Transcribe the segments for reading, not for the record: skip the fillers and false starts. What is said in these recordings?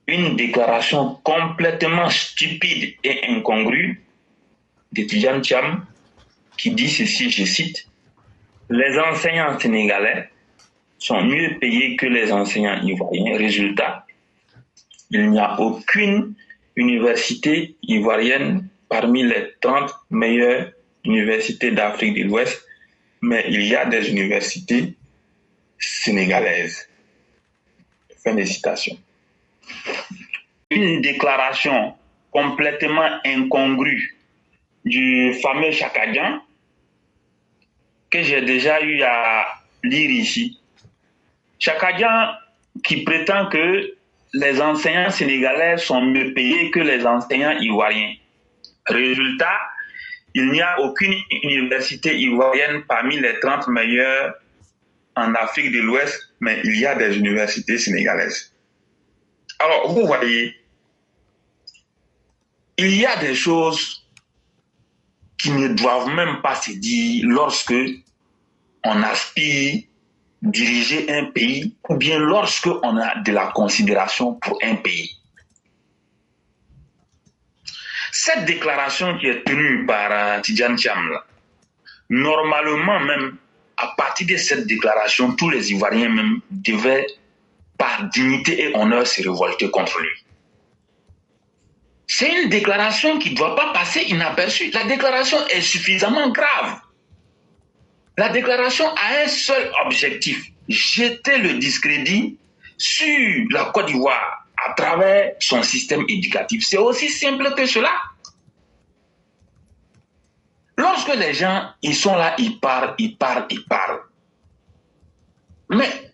une déclaration complètement stupide et incongrue de Tidjane Thiam qui dit ceci, je cite, « Les enseignants sénégalais sont mieux payés que les enseignants ivoiriens. Résultat, il n'y a aucune université ivoirienne parmi les 30 meilleures universités d'Afrique de l'Ouest, mais il y a des universités sénégalaises. » Fin de citation. Une déclaration complètement incongrue du fameux Chakadian que j'ai déjà eu à lire ici. Chakadian qui prétend que les enseignants sénégalais sont mieux payés que les enseignants ivoiriens. Résultat, il n'y a aucune université ivoirienne parmi les 30 meilleures en Afrique de l'Ouest, mais il y a des universités sénégalaises. Alors, vous voyez, il y a des choses qui ne doivent même pas se dire lorsque on aspire diriger un pays ou bien lorsque on a de la considération pour un pays. Cette déclaration qui est tenue par Tidjane Thiam, normalement même, à partir de cette déclaration, tous les Ivoiriens même devaient, par dignité et honneur, se révolter contre lui. C'est une déclaration qui ne doit pas passer inaperçue. La déclaration est suffisamment grave. La déclaration a un seul objectif, jeter le discrédit sur la Côte d'Ivoire à travers son système éducatif. C'est aussi simple que cela. Lorsque les gens, ils sont là, ils parlent. Mais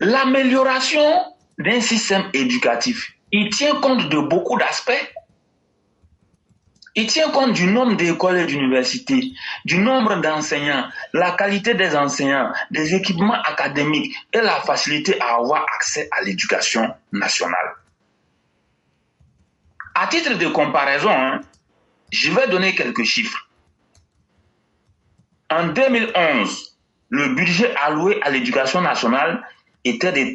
l'amélioration d'un système éducatif, il tient compte de beaucoup d'aspects. Il tient compte du nombre d'écoles et d'universités, du nombre d'enseignants, la qualité des enseignants, des équipements académiques et la facilité à avoir accès à l'éducation nationale. À titre de comparaison, je vais donner quelques chiffres. En 2011, le budget alloué à l'éducation nationale était de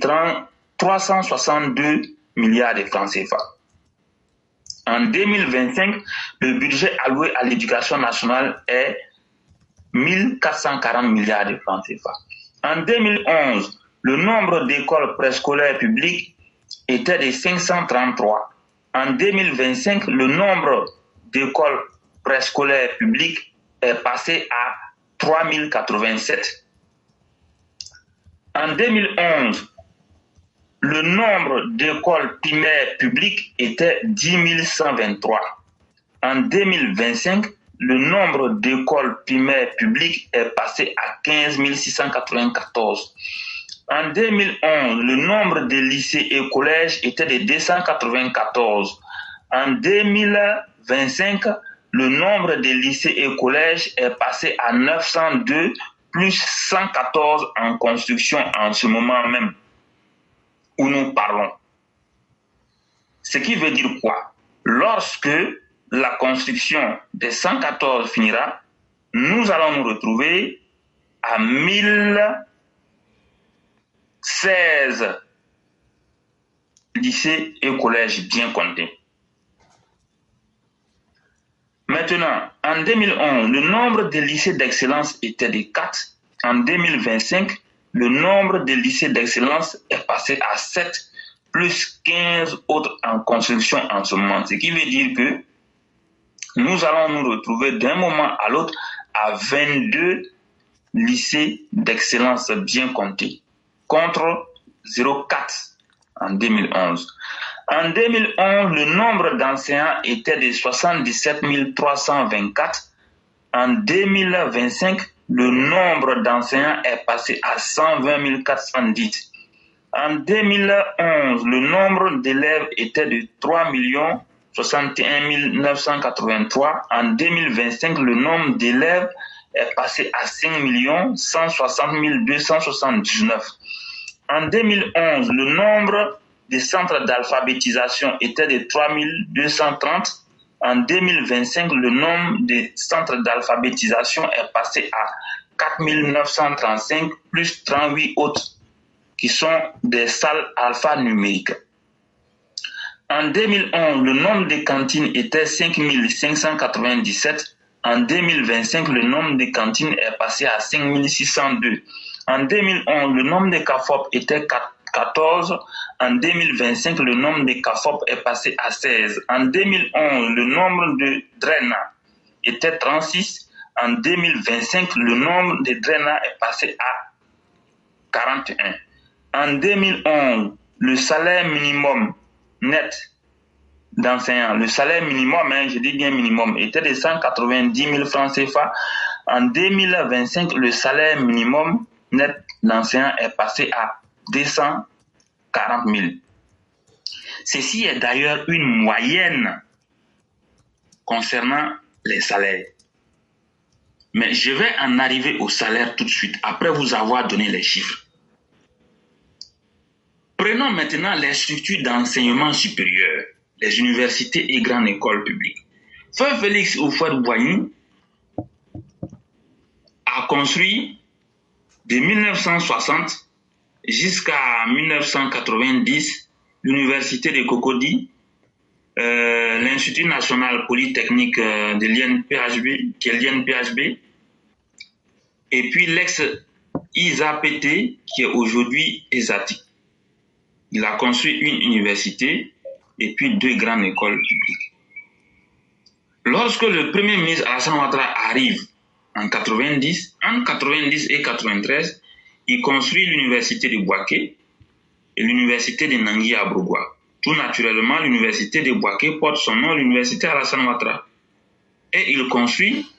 362 milliards de francs CFA. En 2025, le budget alloué à l'éducation nationale est 1440 milliards de francs CFA. En 2011, le nombre d'écoles préscolaires publiques était de 533. En 2025, le nombre d'écoles préscolaires publiques est passé à 3087. En 2011, le nombre d'écoles primaires publiques était 10 123. En 2025, le nombre d'écoles primaires publiques est passé à 15 694. En 2011, le nombre de lycées et collèges était de 294. En 2025, le nombre de lycées et collèges est passé à 902, plus 114 en construction en ce moment même où nous parlons. Ce qui veut dire quoi? Lorsque la construction des 114 finira, nous allons nous retrouver à 1016 lycées et collèges bien comptés. Maintenant, en 2011, le nombre de lycées d'excellence était de 4. En 2025, le nombre de lycées d'excellence est passé à 7, plus 15 autres en construction en ce moment. Ce qui veut dire que nous allons nous retrouver d'un moment à l'autre à 22 lycées d'excellence bien comptés, contre 0,4 en 2011. En 2011, le nombre d'enseignants était de 77 324. En 2025, le nombre d'enseignants est passé à 120 410. En 2011, le nombre d'élèves était de 3 61 983. En 2025, le nombre d'élèves est passé à 5 160 279. En 2011, le nombre des centres d'alphabétisation était de 3 230. En 2025, le nombre des centres d'alphabétisation est passé à 4 935, plus 38 autres qui sont des salles alphanumériques. En 2011, le nombre de cantines était 5 597. En 2025, le nombre de cantines est passé à 5 602. En 2011, le nombre de CAFOP était 14. En 2025, le nombre de CAFOP est passé à 16. En 2011, le nombre de DRENA était 36. En 2025, le nombre de DRENA est passé à 41. En 2011, le salaire minimum net d'enseignants, le salaire minimum, je dis bien minimum, était de 190 000 francs CFA. En 2025, le salaire minimum net d'enseignants est passé à 240 000. Ceci est d'ailleurs une moyenne concernant les salaires. Mais je vais en arriver au salaire tout de suite, après vous avoir donné les chiffres. Prenons maintenant les structures d'enseignement supérieur, les universités et grandes écoles publiques. Feu Félix Houphouët-Boigny a construit de 1960 jusqu'à 1990 l'université de Cocody, l'Institut national polytechnique de l'INPHB, qui est l'INPHB, et puis l'ex-ISAPT, qui est aujourd'hui ESATI. Il a construit une université et puis 2 grandes écoles publiques. Lorsque le premier ministre Alassane Ouattara arrive en 90 et 93, il construit l'université de Bouaké et l'université de Nangui à Brougua. Tout naturellement, l'université de Bouaké porte son nom, l'université Alassane Ouattara. Et il construit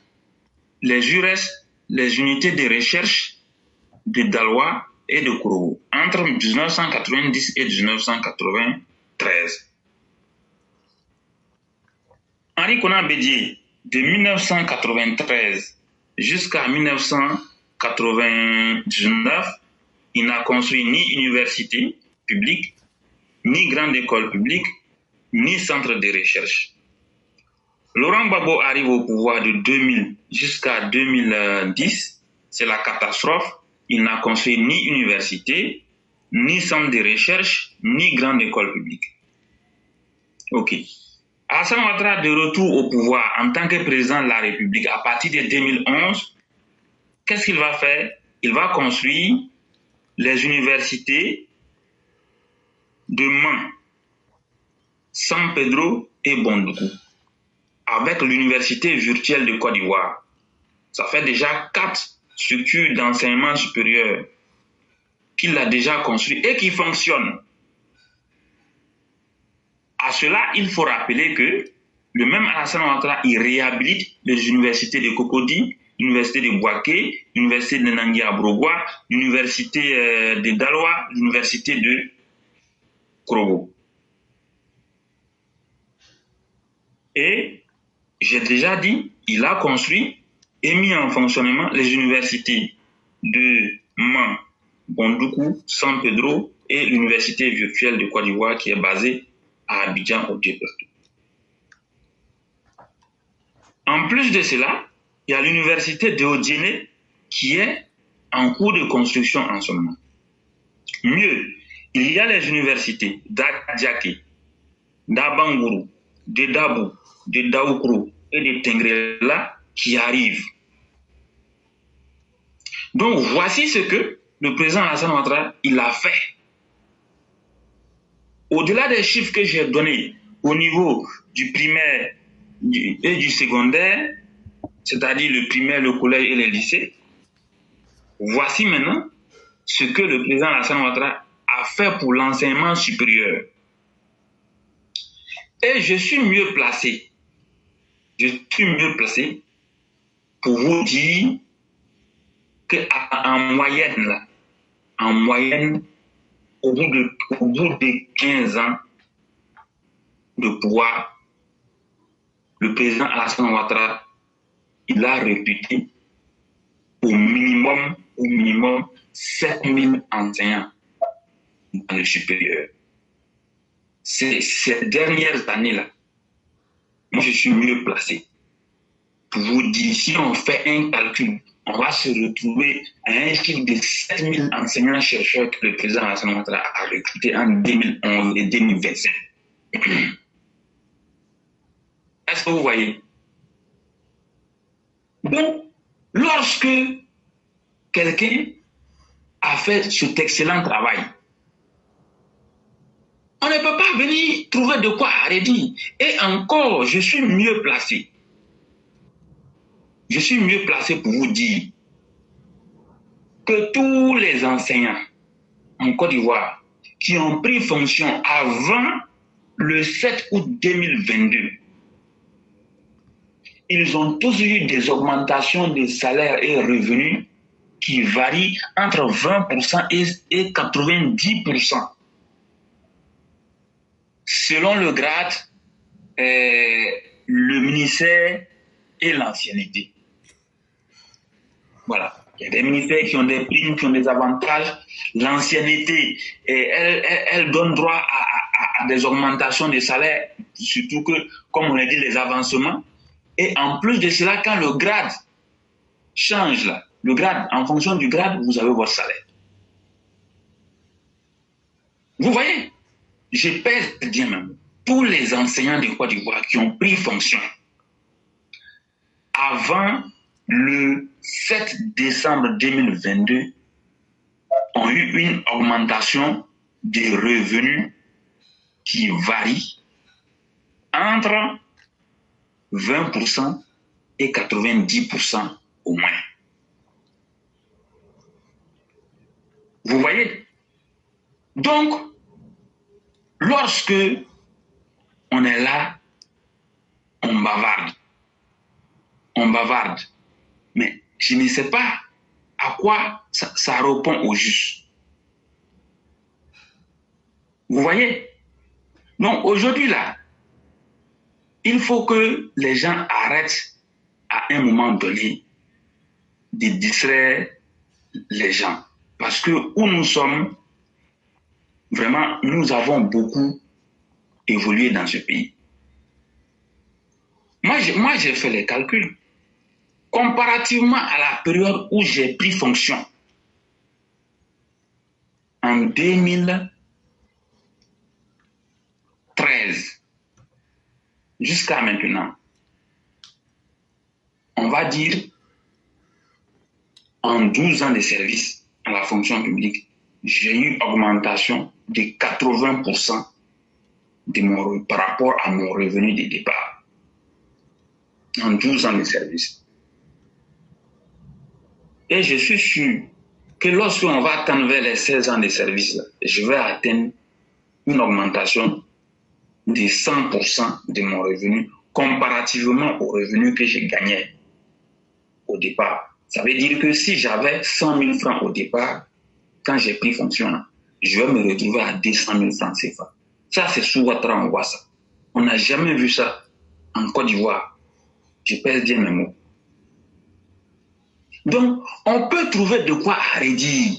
les URES, les unités de recherche de Daloa et de Kourougou entre 1990 et 1993. Henri Konan Bédié, de 1993 jusqu'à 1999, il n'a construit ni université publique, ni grande école publique, ni centre de recherche. Laurent Gbagbo arrive au pouvoir de 2000 jusqu'à 2010, c'est la catastrophe. Il n'a construit ni université, ni centre de recherche, ni grande école publique. Ok. Alassane Ouattara, de retour au pouvoir en tant que président de la République à partir de 2011, qu'est-ce qu'il va faire? Il va construire les universités de Mans, San Pedro et Bondoukou, avec l'université virtuelle de Côte d'Ivoire. Ça fait déjà 4 structures d'enseignement supérieur qu'il a déjà construites et qui fonctionnent. À cela, il faut rappeler que le même Alassane Ouattara, il réhabilite les universités de Cocody, l'université de Bouaké, l'université de Nangui à Brougua, l'université de Daloa, l'université de Kourougou. Et j'ai déjà dit, il a construit et mis en fonctionnement les universités de Mans, Bondoukou, San Pedro et l'université virtuelle de Côte d'Ivoire qui est basée à Abidjan au Djibouti. En plus de cela, il y a l'université de Odiéné qui est en cours de construction en ce moment. Mieux, il y a les universités d'Adiaké, d'Abangourou, de Dabou, de Daoukourou et de Tengrela qui arrivent. Donc voici ce que le président Alassane Ouattara il a fait. Au-delà des chiffres que j'ai donnés au niveau du primaire et du secondaire, c'est-à-dire le primaire, le collège et les lycées, voici maintenant ce que le président Alassane Ouattara a fait pour l'enseignement supérieur. Et je suis mieux placé pour vous dire qu'en moyenne, au bout de 15 ans de pouvoir, le président Alassane Ouattara, il a recruté au minimum 7000 enseignants dans le supérieur. Ces dernières années-là, moi je suis mieux placé pour vous dire, si on fait un calcul, on va se retrouver à un chiffre de 7000 enseignants-chercheurs que le président Alassane Ouattara a recruté en 2011 et 2025. Est-ce que vous voyez? Donc, lorsque quelqu'un a fait cet excellent travail, on ne peut pas venir trouver de quoi redire. Et encore, je suis mieux placé. Je suis mieux placé pour vous dire que tous les enseignants en Côte d'Ivoire qui ont pris fonction avant le 7 août 2022, ils ont tous eu des augmentations de salaires et revenus qui varient entre 20% et 90%. Selon le grade, le ministère et l'ancienneté. Voilà. Il y a des ministères qui ont des primes, qui ont des avantages. L'ancienneté, elle donne droit à des augmentations de salaire, surtout que, comme on a dit, les avancements. Et en plus de cela, quand le grade change, là, le grade, en fonction du grade, vous avez votre salaire. Vous voyez? Je pèse bien même. Tous les enseignants de Côte d'Ivoire qui ont pris fonction avant le 7 décembre 2022 ont eu une augmentation des revenus qui varie entre 20% et 90% au moins. Vous voyez? Donc, lorsque on est là, on bavarde. On bavarde. Mais je ne sais pas à quoi ça répond au juste. Vous voyez? Donc aujourd'hui là, il faut que les gens arrêtent à un moment donné de distraire les gens. Parce que où nous sommes, vraiment, nous avons beaucoup évolué dans ce pays. Moi, j'ai fait les calculs. Comparativement à la période où j'ai pris fonction, en 2013, jusqu'à maintenant, on va dire, en 12 ans de service à la fonction publique, j'ai eu une augmentation de 80% par rapport à mon revenu de départ. En 12 ans de service. Et je suis sûr que lorsqu'on va atteindre vers les 16 ans de service, je vais atteindre une augmentation de 100% de mon revenu comparativement au revenu que j'ai gagné au départ. Ça veut dire que si j'avais 100 000 francs au départ, quand j'ai pris fonction, je vais me retrouver à 200 000 francs CFA. Ça, c'est sous Ouattara, on voit ça. On n'a jamais vu ça en Côte d'Ivoire. Je pèse bien mes mots. Donc, on peut trouver de quoi redire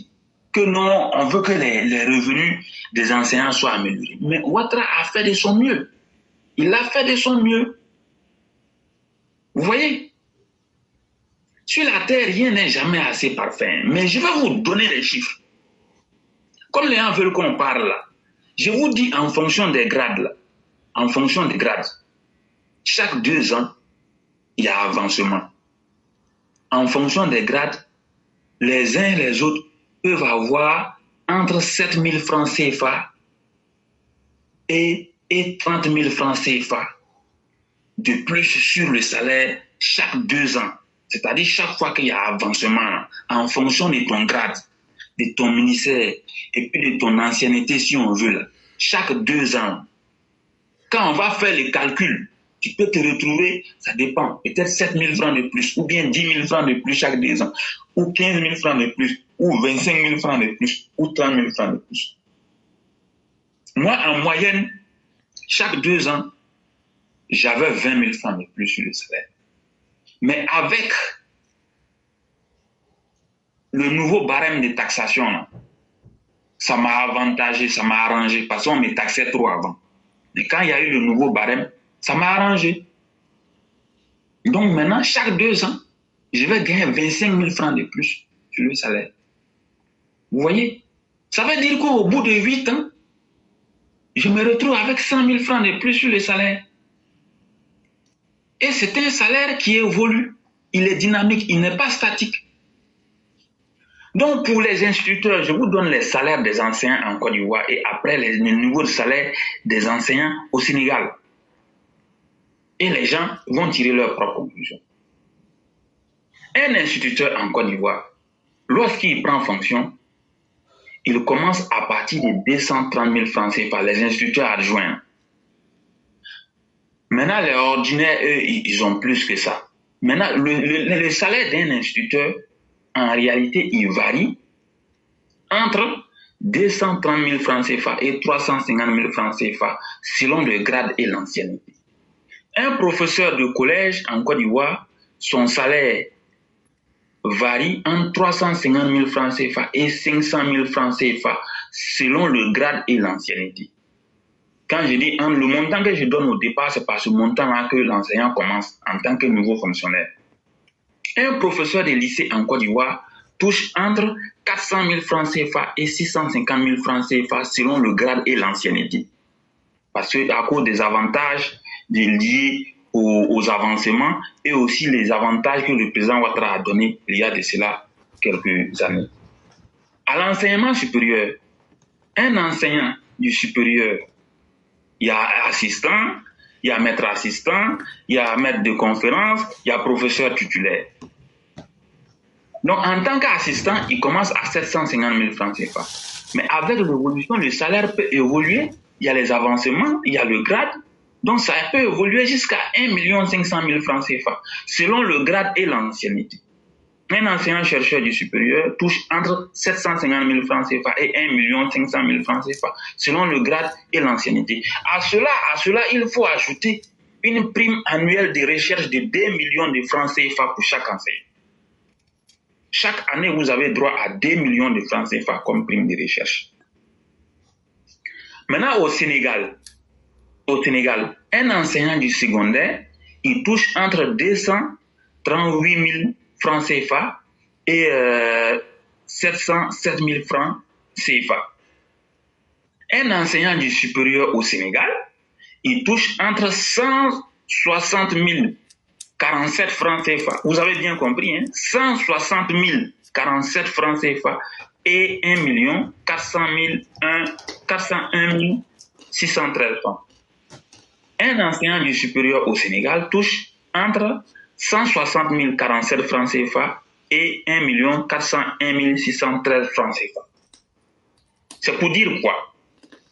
que non, on veut que les revenus des enseignants soient améliorés. Mais Ouattara a fait de son mieux. Il a fait de son mieux. Vous voyez? Sur la terre, rien n'est jamais assez parfait. Mais je vais vous donner les chiffres. Comme les gens veulent qu'on parle là, je vous dis en fonction des grades là, en fonction des grades, chaque 2 ans, il y a avancement. En fonction des grades, les uns et les autres peuvent avoir entre 7 000 francs CFA et 30 000 francs CFA de plus sur le salaire chaque 2 ans. C'est-à-dire chaque fois qu'il y a avancement en fonction de ton grade, de ton ministère et puis de ton ancienneté si on veut. Là. Chaque 2 ans, quand on va faire les calculs, tu peux te retrouver, ça dépend, peut-être 7 000 francs de plus, ou bien 10 000 francs de plus chaque 2 ans, ou 15 000 francs de plus, ou 25 000 francs de plus, ou 30 000 francs de plus. Moi, en moyenne, chaque 2 ans, j'avais 20 000 francs de plus sur le salaire. Mais avec le nouveau barème de taxation, là, ça m'a avantagé, ça m'a arrangé, parce qu'on me taxait trop avant. Mais quand il y a eu le nouveau barème, ça m'a arrangé. Donc maintenant, chaque 2 ans, je vais gagner 25 000 francs de plus sur le salaire. Vous voyez? Ça veut dire qu'au bout de 8 ans, je me retrouve avec 100 000 francs de plus sur le salaire. Et c'est un salaire qui évolue. Il est dynamique, il n'est pas statique. Donc, pour les instituteurs, je vous donne les salaires des enseignants en Côte d'Ivoire et après les niveaux de salaire des enseignants au Sénégal. Et les gens vont tirer leurs propres conclusions. Un instituteur en Côte d'Ivoire, lorsqu'il prend fonction, il commence à partir de 230 000 francs CFA, les instituteurs adjoints. Maintenant, les ordinaires, eux, ils ont plus que ça. Maintenant, le salaire d'un instituteur, en réalité, il varie entre 230 000 francs CFA et 350 000 francs CFA selon le grade et l'ancienneté. Un professeur de collège en Côte d'Ivoire, son salaire varie entre 350 000 francs CFA et 500 000 francs CFA selon le grade et l'ancienneté. Quand je dis le montant que je donne au départ, c'est par ce montant-là que l'enseignant commence en tant que nouveau fonctionnaire. Un professeur de lycée en Côte d'Ivoire touche entre 400 000 francs CFA et 650 000 francs CFA selon le grade et l'ancienneté. Parce qu'à cause des avantages liés aux avancements et aussi les avantages que le président Ouattara a donnés il y a de cela quelques années. À l'enseignement supérieur, un enseignant du supérieur, il y a assistant, il y a maître assistant, il y a maître de conférence, il y a professeur titulaire. Donc, en tant qu'assistant, il commence à 750 000 francs CFA. Mais avec l'évolution, le salaire peut évoluer. Il y a les avancements, il y a le grade. Donc, ça peut évoluer jusqu'à 1 500 000 francs CFA, selon le grade et l'ancienneté. Un enseignant-chercheur du supérieur touche entre 750 000 francs CFA et 1 500 000 francs CFA, selon le grade et l'ancienneté. À cela, il faut ajouter une prime annuelle de recherche de 2 millions de francs CFA pour chaque enseignant. Chaque année, vous avez droit à 2 millions de francs CFA comme prime de recherche. Maintenant, au Sénégal, un enseignant du secondaire, il touche entre 238 000 francs CFA et 707 000 francs CFA. Un enseignant du supérieur au Sénégal, il touche entre 160 047 francs CFA. Vous avez bien compris, hein? 160 047 francs CFA et 1 401 613 francs. Un enseignant du supérieur au Sénégal touche entre 160 047 francs CFA et 1 401 613 francs CFA. C'est pour dire quoi?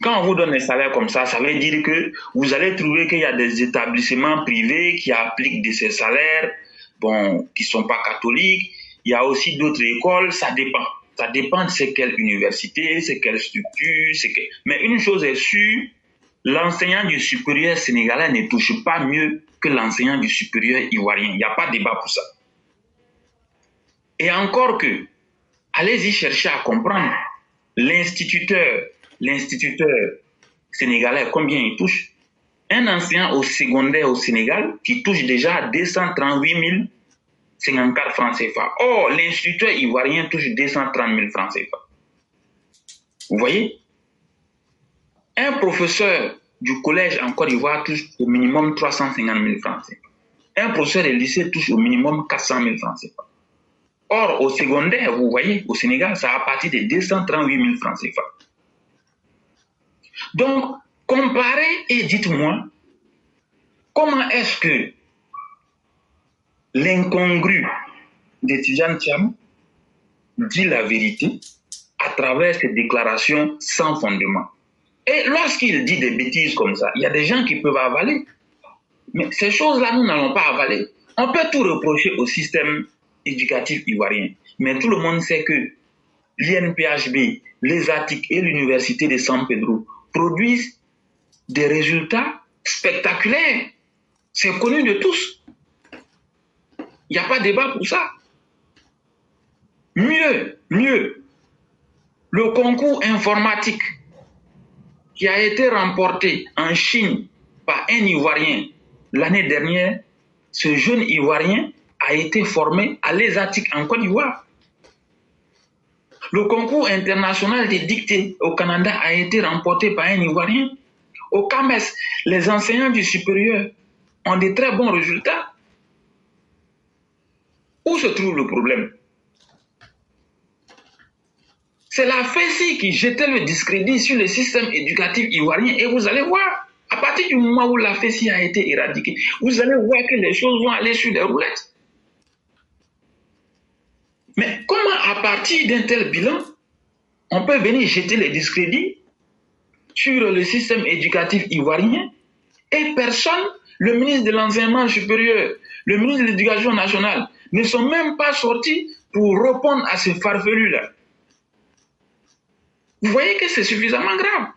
Quand on vous donne des salaires comme ça veut dire que vous allez trouver qu'il y a des établissements privés qui appliquent de ces salaires, qui ne sont pas catholiques. Il y a aussi d'autres écoles, ça dépend. Ça dépend de c'est quelle université, c'est quelle structure, Mais une chose est sûre, l'enseignant du supérieur sénégalais ne touche pas mieux que l'enseignant du supérieur ivoirien. Il n'y a pas de débat pour ça. Et encore que, allez-y chercher à comprendre. L'instituteur sénégalais, combien il touche? Un enseignant au secondaire au Sénégal qui touche déjà 238 054 francs CFA. Or, l'instituteur ivoirien touche 230 000 francs CFA. Vous voyez? Un professeur du collège en Côte d'Ivoire touche au minimum 350 000 francs CFA. Un professeur de lycée touche au minimum 400 000 francs CFA. Or, au secondaire, vous voyez, au Sénégal, ça a parti de 238 000 francs CFA. Donc, comparez et dites-moi, comment est-ce que l'incongru d'étudiant Thiam dit la vérité à travers ses déclarations sans fondement? Et lorsqu'il dit des bêtises comme ça, il y a des gens qui peuvent avaler. Mais ces choses-là, nous n'allons pas avaler. On peut tout reprocher au système éducatif ivoirien. Mais tout le monde sait que l'INPHB, les ATIC et l'Université de San Pedro produisent des résultats spectaculaires. C'est connu de tous. Il n'y a pas de débat pour ça. Mieux, le concours informatique qui a été remporté en Chine par un Ivoirien l'année dernière, ce jeune Ivoirien a été formé à l'ESATIC en Côte d'Ivoire. Le concours international des dictées au Canada a été remporté par un Ivoirien. Au CAMES, les enseignants du supérieur ont de très bons résultats. Où se trouve le problème? C'est la FESI qui jetait le discrédit sur le système éducatif ivoirien et vous allez voir, à partir du moment où la FESI a été éradiquée, vous allez voir que les choses vont aller sur les roulettes. Mais comment à partir d'un tel bilan, on peut venir jeter les discrédits sur le système éducatif ivoirien et personne, le ministre de l'Enseignement supérieur, le ministre de l'Éducation nationale, ne sont même pas sortis pour répondre à ces farfelus-là. Vous voyez que c'est suffisamment grave.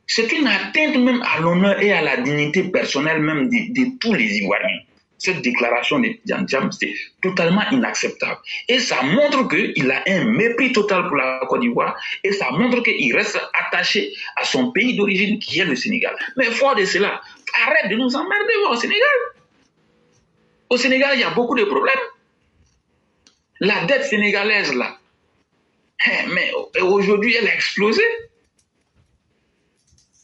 C'est une atteinte même à l'honneur et à la dignité personnelle même de tous les Ivoiriens. Cette déclaration de Tidjane Thiam, c'est totalement inacceptable. Et ça montre qu'il a un mépris total pour la Côte d'Ivoire et ça montre qu'il reste attaché à son pays d'origine qui est le Sénégal. Mais fort de cela, arrête de nous emmerder au Sénégal. Au Sénégal, il y a beaucoup de problèmes. La dette sénégalaise, là, mais aujourd'hui, elle a explosé.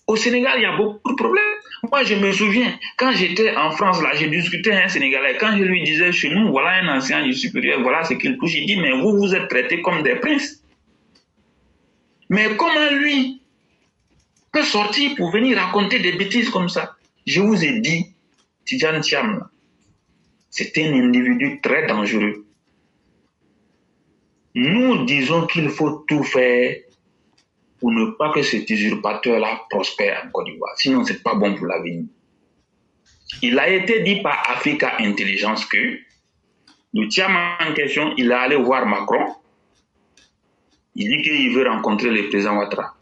Au Sénégal, il y a beaucoup de problèmes. Moi, je me souviens, quand j'étais en France, là, j'ai discuté avec un Sénégalais. Quand je lui disais, chez nous, voilà un ancien du supérieur, voilà ce qu'il touche. Il dit, mais vous, vous êtes traités comme des princes. Mais comment lui peut sortir pour venir raconter des bêtises comme ça? Je vous ai dit, Tidjane Thiam, c'est un individu très dangereux. Nous disons qu'il faut tout faire pour ne pas que cet usurpateur-là prospère en Côte d'Ivoire. Sinon, ce n'est pas bon pour l'avenir. Il a été dit par Africa Intelligence que le Thiam en question, il est allé voir Macron. Il dit qu'il veut rencontrer le président Ouattara.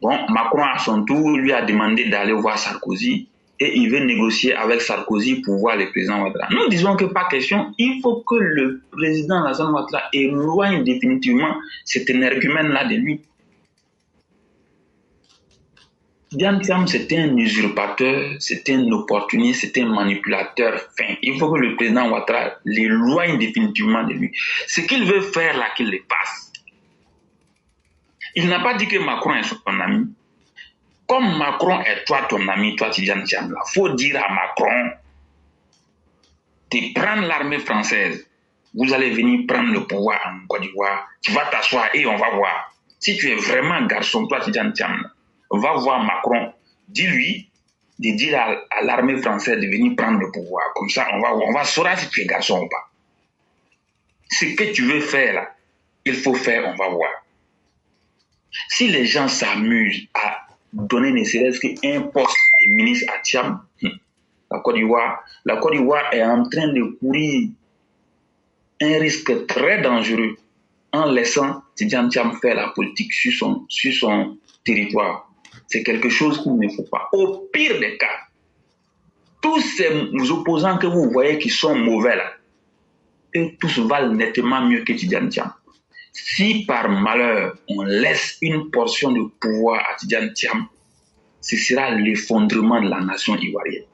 Bon, Macron, à son tour, lui a demandé d'aller voir Sarkozy et il veut négocier avec Sarkozy pour voir le président Ouattara. Nous disons que pas question, il faut que le président Alassane Ouattara éloigne définitivement cet énergumène-là de lui. Tidjane Thiam, c'était un usurpateur, c'était un opportuniste, c'était un manipulateur fin. Il faut que le président Ouattara l'éloigne définitivement de lui. Ce qu'il veut faire là, qu'il le fasse. Il n'a pas dit que Macron est son ami. Comme Macron est toi ton ami, toi Tidjane Thiam, il faut dire à Macron de prendre l'armée française. Vous allez venir prendre le pouvoir en Côte d'Ivoire. Tu vas t'asseoir et on va voir. Si tu es vraiment un garçon, toi Tidjane Thiam, va voir Macron, dis-lui de dire à l'armée française de venir prendre le pouvoir. Comme ça, on va savoir si tu es garçon ou pas. Ce que tu veux faire là, il faut faire, on va voir. Si les gens s'amusent à donner ne serait-ce qu'un poste de ministre à Thiam, la Côte d'Ivoire est en train de courir un risque très dangereux en laissant Tidjane Thiam faire la politique sur son territoire. C'est quelque chose qu'il ne faut pas. Au pire des cas, tous ces opposants que vous voyez qui sont mauvais là, eux tous valent nettement mieux que Tidjane Thiam. Si par malheur on laisse une portion de pouvoir à Tidjane Thiam, ce sera l'effondrement de la nation ivoirienne.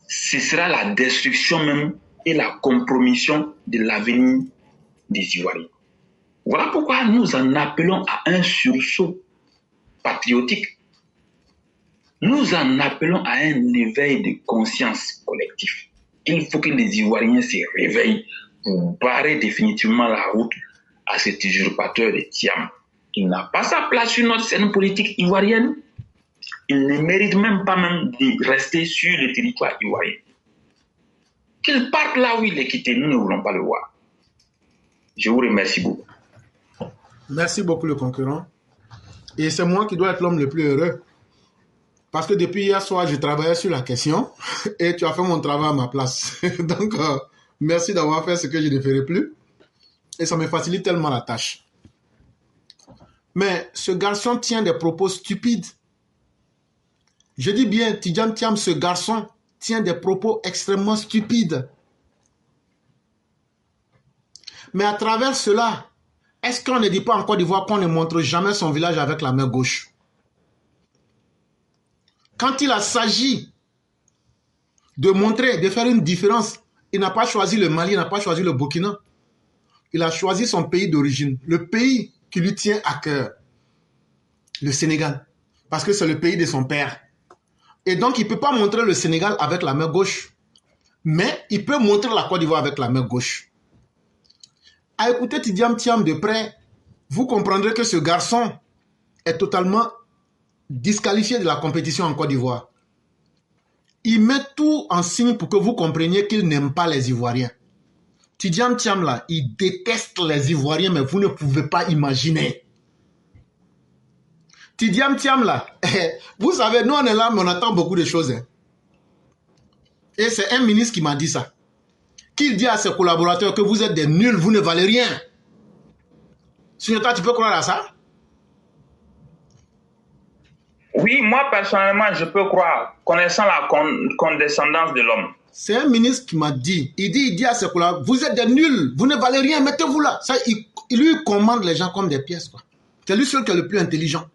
Ce sera la destruction même et la compromission de l'avenir des Ivoiriens. Voilà pourquoi nous en appelons à un sursaut patriotique. Nous en appelons à un éveil de conscience collective. Il faut que les Ivoiriens se réveillent pour barrer définitivement la route à cet usurpateur de Thiam. Il n'a pas sa place sur notre scène politique ivoirienne. Il ne mérite même pas même de rester sur le territoire ivoirien. Qu'il parte là où il est quitté, nous ne voulons pas le voir. Je vous remercie beaucoup. Merci beaucoup le concurrent. Et c'est moi qui dois être l'homme le plus heureux. Parce que depuis hier soir, je travaillais sur la question et tu as fait mon travail à ma place. Donc, merci d'avoir fait ce que je ne ferai plus. Et ça me facilite tellement la tâche. Mais ce garçon tient des propos stupides. Je dis bien, Tidjane Thiam, ce garçon tient des propos extrêmement stupides. Mais à travers cela, est-ce qu'on ne dit pas en Côte d'Ivoire qu'on ne montre jamais son village avec la main gauche? Quand il a s'agi de montrer, de faire une différence, il n'a pas choisi le Mali, il n'a pas choisi le Burkina. Il a choisi son pays d'origine, le pays qui lui tient à cœur, le Sénégal, parce que c'est le pays de son père. Et donc, il ne peut pas montrer le Sénégal avec la main gauche. Mais il peut montrer la Côte d'Ivoire avec la main gauche. À écouter Tidiane Thiam de près, vous comprendrez que ce garçon est totalement disqualifié de la compétition en Côte d'Ivoire. Il met tout en signe pour que vous compreniez qu'il n'aime pas les Ivoiriens. Tidiane Thiam là, il déteste les Ivoiriens, mais vous ne pouvez pas imaginer. Tidiane Thiam là, vous savez, nous on est là, mais on attend beaucoup de choses. Hein. Et c'est un ministre qui m'a dit ça. Qu'il dit à ses collaborateurs que vous êtes des nuls, vous ne valez rien. Sinon, toi, tu peux croire à ça? Oui, moi personnellement, je peux croire, connaissant la condescendance de l'homme. C'est un ministre qui m'a dit, il dit à ses collaborateurs, vous êtes des nuls, vous ne valez rien, mettez-vous là. Ça, il lui commande les gens comme des pièces, quoi. C'est lui seul qui est le plus intelligent.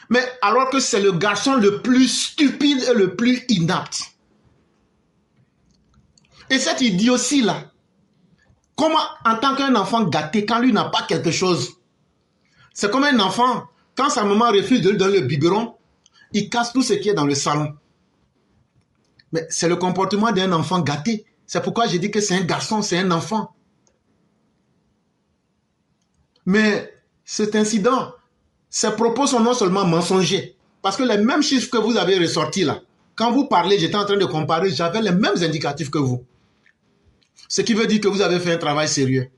Mais alors que c'est le garçon le plus stupide et le plus inapte. Et cet idiotie-là, comment en tant qu'un enfant gâté, quand lui n'a pas quelque chose, c'est comme un enfant, quand sa maman refuse de lui donner le biberon, il casse tout ce qui est dans le salon. Mais c'est le comportement d'un enfant gâté. C'est pourquoi j'ai dit que c'est un garçon, c'est un enfant. Mais cet incident, ces propos sont non seulement mensongers, parce que les mêmes chiffres que vous avez ressortis là, quand vous parlez, j'étais en train de comparer, j'avais les mêmes indicatifs que vous. Ce qui veut dire que vous avez fait un travail sérieux.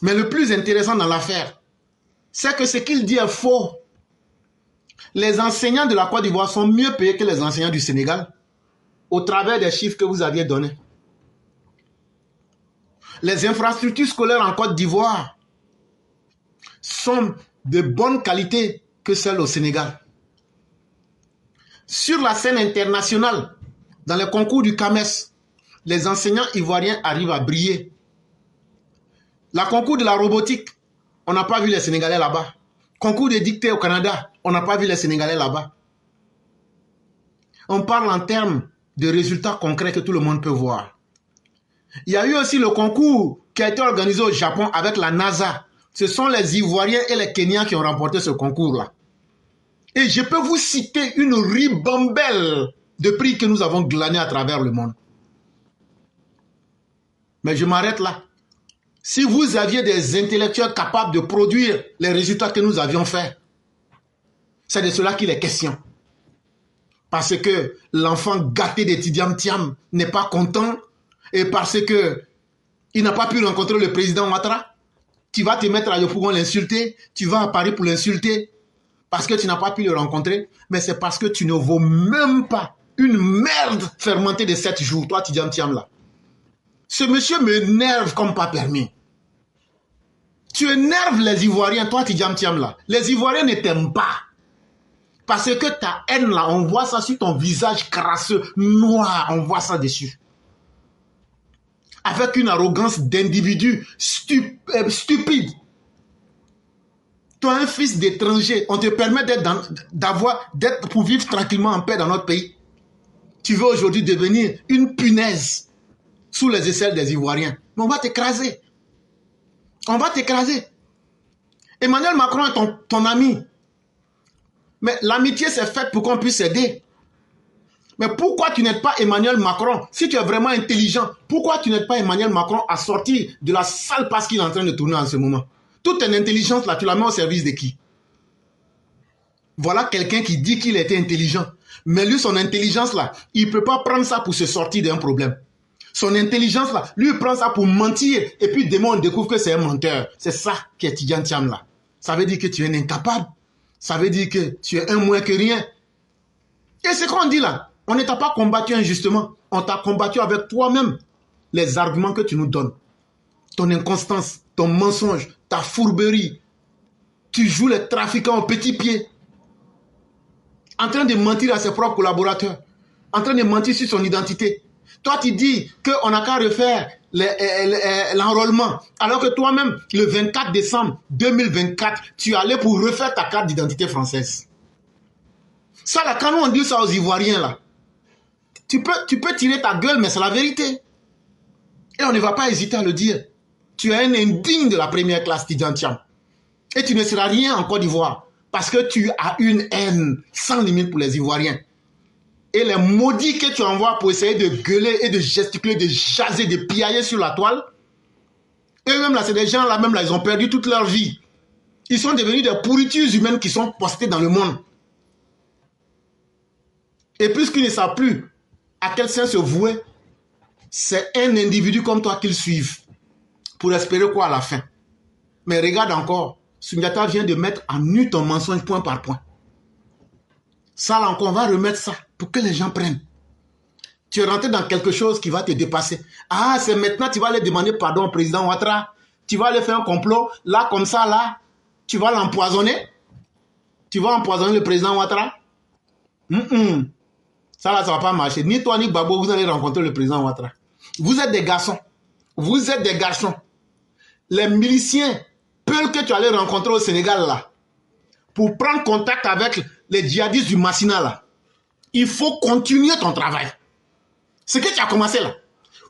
Mais le plus intéressant dans l'affaire, c'est que ce qu'il dit est faux. Les enseignants de la Côte d'Ivoire sont mieux payés que les enseignants du Sénégal, au travers des chiffres que vous aviez donnés. Les infrastructures scolaires en Côte d'Ivoire sont de bonne qualité que celles au Sénégal. Sur la scène internationale, dans les concours du CAMES, les enseignants ivoiriens arrivent à briller. La concours de la robotique, on n'a pas vu les Sénégalais là-bas. Concours de dictée au Canada, on n'a pas vu les Sénégalais là-bas. On parle en termes de résultats concrets que tout le monde peut voir. Il y a eu aussi le concours qui a été organisé au Japon avec la NASA. Ce sont les Ivoiriens et les Kenyans qui ont remporté ce concours-là. Et je peux vous citer une ribambelle de prix que nous avons glanés à travers le monde. Mais je m'arrête là. Si vous aviez des intellectuels capables de produire les résultats que nous avions faits, c'est de cela qu'il est question. Parce que l'enfant gâté de Tidiane Thiam n'est pas content et parce que il n'a pas pu rencontrer le président Ouattara, tu vas te mettre à Yopougon l'insulter, tu vas à Paris pour l'insulter parce que tu n'as pas pu le rencontrer, mais c'est parce que tu ne vaux même pas une merde fermentée de 7 jours, toi Tidiane Thiam là. Ce monsieur m'énerve comme pas permis. Tu énerves les Ivoiriens, toi Tidiane Thiam là. Les Ivoiriens ne t'aiment pas. Parce que ta haine là, on voit ça sur ton visage crasseux, noir, on voit ça dessus. Avec une arrogance d'individu stupide. Toi un fils d'étranger, on te permet d'être pour vivre tranquillement en paix dans notre pays. Tu veux aujourd'hui devenir une punaise sous les aisselles des Ivoiriens. Mais on va t'écraser. On va t'écraser. Emmanuel Macron est ton ami. Mais l'amitié, c'est faite pour qu'on puisse s'aider. Mais pourquoi tu n'aides pas Emmanuel Macron? Si tu es vraiment intelligent, pourquoi tu n'aides pas Emmanuel Macron à sortir de la sale passe qu'il est en train de tourner en ce moment? Toute ton intelligence, là, tu la mets au service de qui? Voilà quelqu'un qui dit qu'il était intelligent. Mais lui, son intelligence, là, il ne peut pas prendre ça pour se sortir d'un problème. Son intelligence, là, lui, il prend ça pour mentir. Et puis, demain, on découvre que c'est un menteur. C'est ça qui est Tidiane Thiam, là. Ça veut dire que tu es un incapable. Ça veut dire que tu es un moins que rien. Et c'est qu'on dit là. On ne t'a pas combattu injustement. On t'a combattu avec toi-même. Les arguments que tu nous donnes. Ton inconstance, ton mensonge, ta fourberie. Tu joues les trafiquants au petit pied. En train de mentir à ses propres collaborateurs. En train de mentir sur son identité. Toi, tu dis qu'on n'a qu'à refaire l'enrôlement. Alors que toi-même, le 24 décembre 2024, tu es allé pour refaire ta carte d'identité française. Ça, là, quand on dit ça aux Ivoiriens, là, tu peux tirer ta gueule, mais c'est la vérité. Et on ne va pas hésiter à le dire. Tu es un indigne de la première classe, Tidiane Thiam. Et tu ne seras rien en Côte d'Ivoire. parce que tu as une haine sans limite pour les Ivoiriens. Et les maudits que tu envoies pour essayer de gueuler et de gesticuler, de jaser, de piailler sur la toile, eux-mêmes, là, c'est des gens là, même là, ils ont perdu toute leur vie. Ils sont devenus des pourritures humaines qui sont postées dans le monde. Et puisqu'ils ne savent plus à quel sens se vouer, c'est un individu comme toi qu'ils suivent pour espérer quoi à la fin. Mais regarde encore, Sundiata vient de mettre en nu ton mensonge point par point. Ça là encore, on va remettre ça pour que les gens prennent. Tu es rentré dans quelque chose qui va te dépasser. Ah, c'est maintenant tu vas aller demander pardon au président Ouattara. Tu vas aller faire un complot, là, comme ça, là. Tu vas l'empoisonner. Tu vas empoisonner le président Ouattara. Ça là, ça ne va pas marcher. Ni toi, ni Gbagbo, vous allez rencontrer le président Ouattara. Vous êtes des garçons. Vous êtes des garçons. Les miliciens, peu que tu allais rencontrer au Sénégal, là, pour prendre contact avec les djihadistes du Massina, là, il faut continuer ton travail. Ce que tu as commencé là.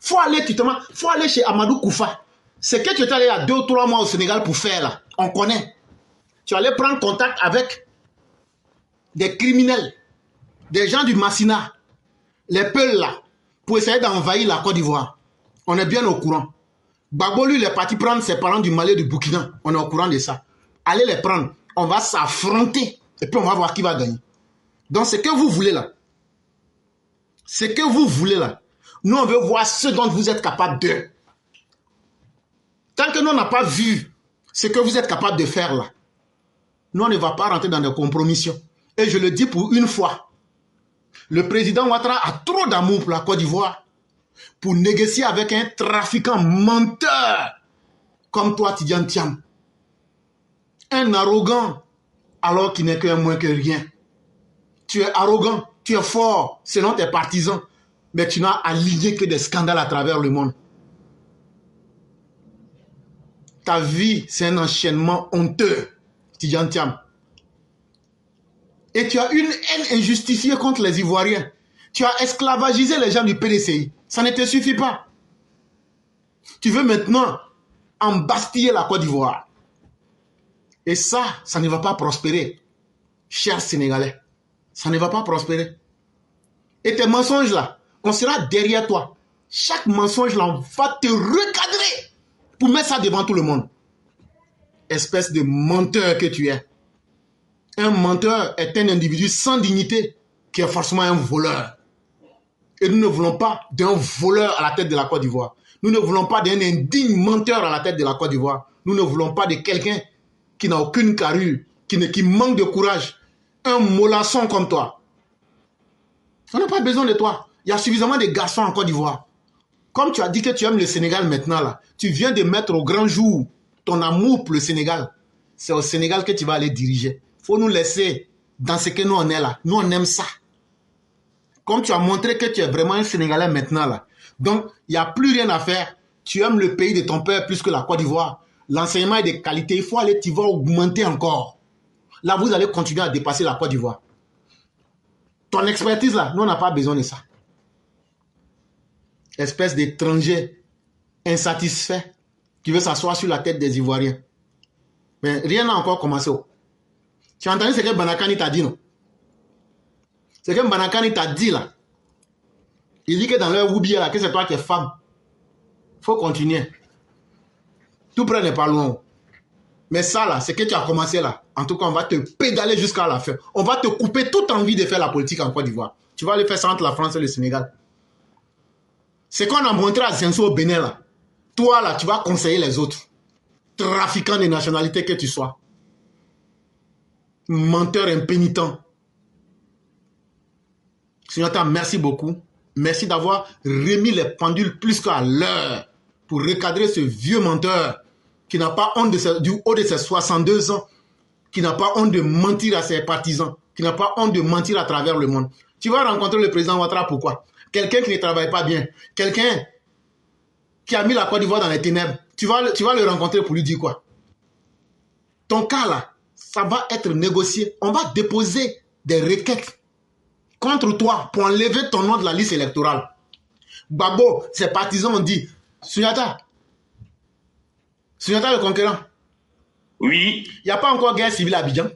Faut aller chez Amadou Koufa. Ce que tu es allé il y a 2 ou 3 mois au Sénégal pour faire là, on connaît. Tu allais prendre contact avec des criminels, des gens du Massina, les Peuls là, pour essayer d'envahir la Côte d'Ivoire. On est bien au courant. Gbagbo, lui, il est parti prendre ses parents du Mali et du Burkina. On est au courant de ça. Allez les prendre. On va s'affronter. Et puis on va voir qui va gagner. Donc, ce que vous voulez là, ce que vous voulez là, nous, on veut voir ce dont vous êtes capable de. Tant que nous, on n'a pas vu ce que vous êtes capable de faire là, nous, on ne va pas rentrer dans des compromissions. Et je le dis pour une fois, le président Ouattara a trop d'amour pour la Côte d'Ivoire pour négocier avec un trafiquant menteur comme toi, Tidjane Thiam. Un arrogant alors qu'il n'est qu'un moins que rien. Tu es arrogant, tu es fort selon tes partisans, mais tu n'as aligné que des scandales à travers le monde. Ta vie, c'est un enchaînement honteux, Tidjane Thiam. Et tu as une haine injustifiée contre les Ivoiriens. Tu as esclavagisé les gens du PDCI. Ça ne te suffit pas. Tu veux maintenant embastiller la Côte d'Ivoire. Et ça ne va pas prospérer, chers Sénégalais. Ça ne va pas prospérer. Et tes mensonges là, on sera derrière toi. Chaque mensonge là, on va te recadrer pour mettre ça devant tout le monde. Espèce de menteur que tu es. Un menteur est un individu sans dignité qui est forcément un voleur. Et nous ne voulons pas d'un voleur à la tête de la Côte d'Ivoire. Nous ne voulons pas d'un indigne menteur à la tête de la Côte d'Ivoire. Nous ne voulons pas de quelqu'un qui n'a aucune carrure, qui manque de courage. Un mollasson comme toi. On n'a pas besoin de toi. Il y a suffisamment de garçons en Côte d'Ivoire. Comme tu as dit que tu aimes le Sénégal maintenant, là, tu viens de mettre au grand jour ton amour pour le Sénégal. C'est au Sénégal que tu vas aller diriger. Il faut nous laisser dans ce que nous on est là. Nous on aime ça. Comme tu as montré que tu es vraiment un Sénégalais maintenant là. Donc, il n'y a plus rien à faire. Tu aimes le pays de ton père plus que la Côte d'Ivoire. L'enseignement est de qualité. Il faut aller, tu vas augmenter encore. Là, vous allez continuer à dépasser la Côte d'Ivoire. Ton expertise là, nous on n'a pas besoin de ça. Espèce d'étranger insatisfait qui veut s'asseoir sur la tête des Ivoiriens. Mais rien n'a encore commencé. Tu as entendu ce que Banakani t'a dit, non? Ce que Banakani t'a dit là. Il dit que dans leur Woubier là, que c'est toi qui es femme. Il faut continuer. Tout près n'est pas loin. Mais ça là, ce que tu as commencé là, en tout cas, on va te pédaler jusqu'à la fin. On va te couper toute envie de faire la politique en Côte d'Ivoire. Tu vas aller faire ça entre la France et le Sénégal. C'est qu'on a montré à Zenso au Bénin là. Toi là, tu vas conseiller les autres. Trafiquant de nationalité que tu sois. Menteur impénitent. Signata, merci beaucoup. Merci d'avoir remis les pendules plus qu'à l'heure pour recadrer ce vieux menteur qui n'a pas honte du haut de ses 62 ans, qui n'a pas honte de mentir à ses partisans, qui n'a pas honte de mentir à travers le monde. Tu vas rencontrer le président Ouattara, pourquoi? Quelqu'un qui ne travaille pas bien, quelqu'un qui a mis la Côte d'Ivoire dans les ténèbres, tu vas le rencontrer pour lui dire quoi? Ton cas là, ça va être négocié. On va déposer des requêtes contre toi pour enlever ton nom de la liste électorale. Gbagbo, ses partisans ont dit, Sundiata le conquérant. Oui. Il n'y a pas encore guerre civile à Abidjan.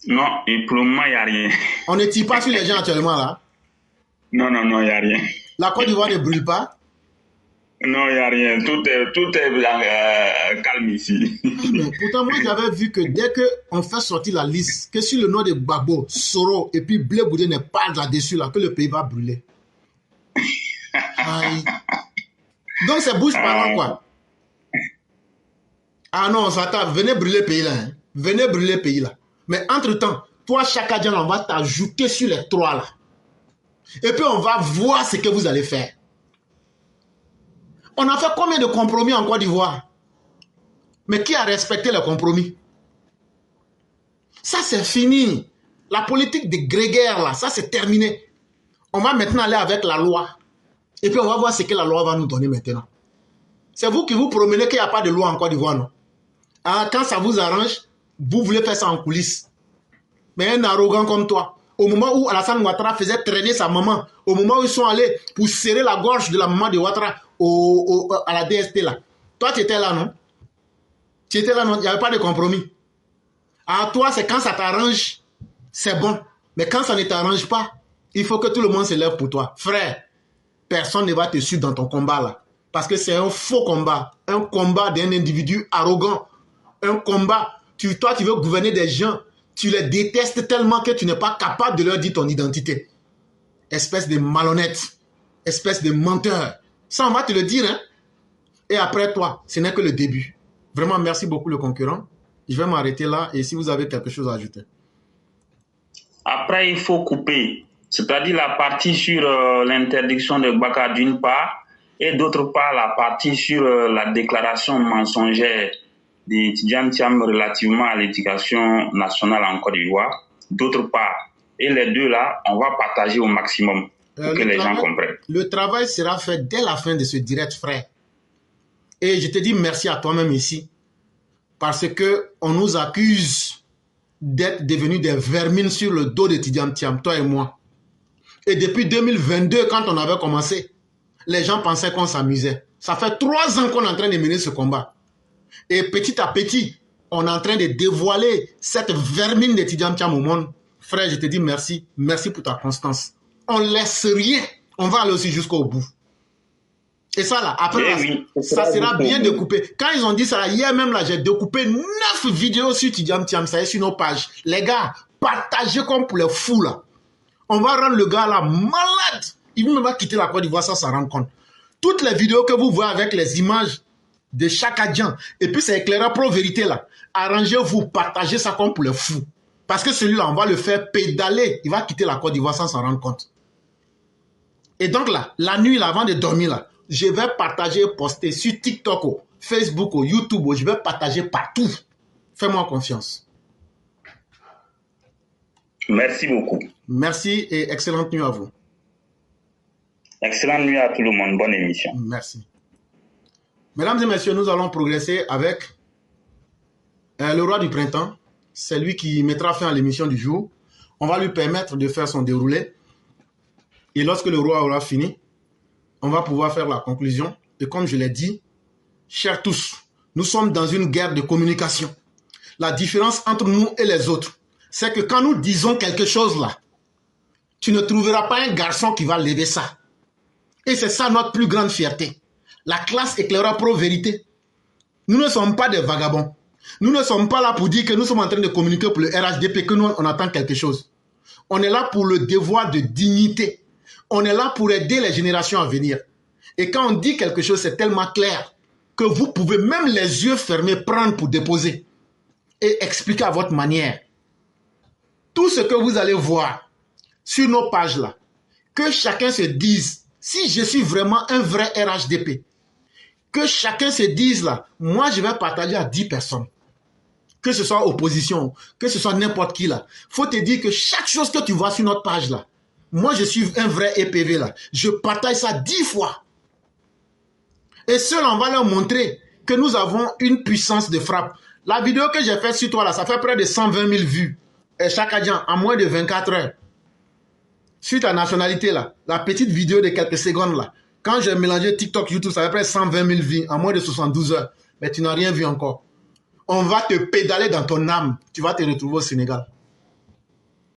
Non, et pour le moment, il n'y a rien. On ne tire pas sur les gens actuellement là. Non, il n'y a rien. La Côte d'Ivoire ne brûle pas. Non, il n'y a rien. Tout est calme ici. Mais pourtant, moi, j'avais vu que dès qu'on fait sortir la liste, que sur le nom de Gbagbo, Soro et puis Blé Boudé n'est pas là-dessus, là, que le pays va brûler. Aïe. Donc, c'est bouche parlant, quoi. Ah non, on s'attend. Venez brûler le pays, là. Hein. Venez brûler le pays, là. Mais entre-temps, toi, chaque Dian, on va t'ajouter sur les 3, là. Et puis, on va voir ce que vous allez faire. On a fait combien de compromis en Côte d'Ivoire? Mais qui a respecté le compromis? Ça, c'est fini. La politique de grégaire, là, ça, c'est terminé. On va maintenant aller avec la loi. Et puis, on va voir ce que la loi va nous donner maintenant. C'est vous qui vous promenez qu'il n'y a pas de loi en Côte d'Ivoire, non? Ah, quand ça vous arrange, vous voulez faire ça en coulisses. Mais un arrogant comme toi, au moment où Alassane Ouattara faisait traîner sa maman, au moment où ils sont allés pour serrer la gorge de la maman de Ouattara à la DST, là. Toi, tu étais là, non? Tu étais là, non? Il n'y avait pas de compromis. Ah, toi, c'est quand ça t'arrange, c'est bon. Mais quand ça ne t'arrange pas, il faut que tout le monde se lève pour toi. Frère, personne ne va te suivre dans ton combat, là. Parce que c'est un faux combat. Un combat d'un individu arrogant. Un combat. Toi, tu veux gouverner des gens. Tu les détestes tellement que tu n'es pas capable de leur dire ton identité. Espèce de malhonnête. Espèce de menteur. Ça, on va te le dire, hein. Et après toi, ce n'est que le début. Vraiment, merci beaucoup le concurrent. Je vais m'arrêter là et si vous avez quelque chose à ajouter. Après, il faut couper. C'est-à-dire la partie sur l'interdiction de Baka d'une part et d'autre part la partie sur la déclaration mensongère de Tidjane Thiam relativement à l'éducation nationale en Côte d'Ivoire. D'autre part, et les deux là, on va partager au maximum pour que les gens comprennent. Le travail sera fait dès la fin de ce direct, frère. Et je te dis merci à toi-même ici. Parce qu'on nous accuse d'être devenus des vermines sur le dos de Tidjane Thiam, toi et moi. Et depuis 2022, quand on avait commencé, les gens pensaient qu'on s'amusait. Ça fait 3 ans qu'on est en train de mener ce combat. Et petit à petit, on est en train de dévoiler cette vermine de Tidjane Thiam au monde. Frère, je te dis merci. Merci pour ta constance. On ne laisse rien. On va aller aussi jusqu'au bout. Et ça, là, après, oui, ça sera bien découpé. Quand ils ont dit ça, hier même, là, j'ai découpé 9 vidéos sur Tidjane Thiam, ça est sur nos pages. Les gars, partagez comme pour les fous, là. On va rendre le gars, là, malade. Il ne va pas quitter la Côte d'Ivoire sans s'en rendre compte. Toutes les vidéos que vous voyez avec les images de chaque adjoint, et puis c'est éclairant pro vérité, là. Arrangez-vous, partagez ça comme pour les fous. Parce que celui-là, on va le faire pédaler. Il va quitter la Côte d'Ivoire sans s'en rendre compte. Et donc, là, la nuit, là, avant de dormir, là, je vais partager, poster sur TikTok, Facebook, YouTube, je vais partager partout. Fais-moi confiance. Merci beaucoup. Merci et excellente nuit à vous. Excellente nuit à tout le monde. Bonne émission. Merci. Mesdames et messieurs, nous allons progresser avec le roi du printemps. C'est lui qui mettra fin à l'émission du jour. On va lui permettre de faire son déroulé. Et lorsque le roi aura fini, on va pouvoir faire la conclusion. Et comme je l'ai dit, chers tous, nous sommes dans une guerre de communication. La différence entre nous et les autres, c'est que quand nous disons quelque chose là, tu ne trouveras pas un garçon qui va lever ça. Et c'est ça notre plus grande fierté. La classe éclairera pro vérité. Nous ne sommes pas des vagabonds. Nous ne sommes pas là pour dire que nous sommes en train de communiquer pour le RHDP, que nous on attend quelque chose. On est là pour le devoir de dignité. On est là pour aider les générations à venir. Et quand on dit quelque chose, c'est tellement clair que vous pouvez même les yeux fermés prendre pour déposer et expliquer à votre manière. Tout ce que vous allez voir sur nos pages là, que chacun se dise, si je suis vraiment un vrai RHDP, que chacun se dise là, moi je vais partager à 10 personnes. Que ce soit opposition, que ce soit n'importe qui là. Faut te dire que chaque chose que tu vois sur notre page là, moi je suis un vrai EPV là, je partage ça 10 fois. Et cela, on va leur montrer que nous avons une puissance de frappe. La vidéo que j'ai faite sur toi là, ça fait près de 120 000 vues. Et chaque agent, en moins de 24 heures. Sur ta nationalité là, la petite vidéo de quelques secondes là. Quand j'ai mélangé TikTok, YouTube, ça fait près de 120 000 vues en moins de 72 heures. Mais tu n'as rien vu encore. On va te pédaler dans ton âme. Tu vas te retrouver au Sénégal.